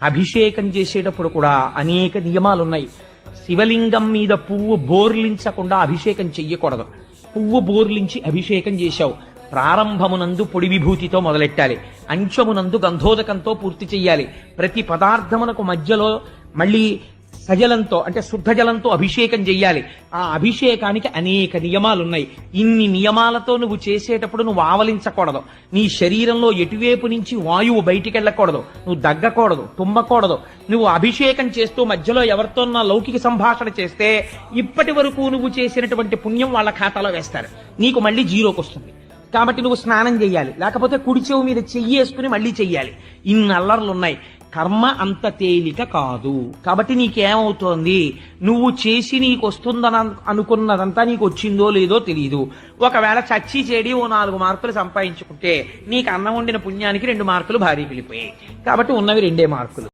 అభిషేకం చేసేటప్పుడు కూడా అనేక నియమాలు ఉన్నాయి. శివలింగం మీద పువ్వు బోర్లించకుండా అభిషేకం చెయ్యకూడదు. పువ్వు బోర్లించి అభిషేకం చేశావు, ప్రారంభమునందు పొడి విభూతితో మొదలెట్టాలి, అంచమునందు గంధోదకంతో పూర్తి చెయ్యాలి. ప్రతి పదార్థమునకు మధ్యలో మళ్ళీ సజలంతో అంటే శుద్ధ జలంతో అభిషేకం చెయ్యాలి. ఆ అభిషేకానికి అనేక నియమాలున్నాయి. ఇన్ని నియమాలతో నువ్వు చేసేటప్పుడు నువ్వు ఆవలించకూడదు. నీ శరీరంలో ఎటువైపు నుంచి వాయువు బయటికి వెళ్ళకూడదు, నువ్వు దగ్గకూడదు, తుమ్మకూడదు. నువ్వు అభిషేకం చేస్తూ మధ్యలో ఎవరితోన్నా లౌకిక సంభాషణ చేస్తే ఇప్పటి వరకు నువ్వు చేసినటువంటి పుణ్యం వాళ్ళ ఖాతాలో వేస్తారు, నీకు మళ్ళీ జీరోకి వస్తుంది. కాబట్టి నువ్వు స్నానం చెయ్యాలి, లేకపోతే కుడి చెవు మీద చెయ్యేసుకుని మళ్ళీ చెయ్యాలి. ఇన్ని అల్లర్లున్నాయి. కర్మ అంత తేలిక కాదు. కాబట్టి నీకేమవుతోంది, నువ్వు చేసి నీకు వస్తుందని అనుకున్నదంతా నీకు వచ్చిందో లేదో తెలియదు. ఒకవేళ చచ్చి చెడి ఓ 4 మార్కులు సంపాదించుకుంటే నీకు అన్నం వండిన పుణ్యానికి 2 మార్కులు భారీ వెళ్ళిపోయాయి. కాబట్టి ఉన్నవి 2 మార్కులు.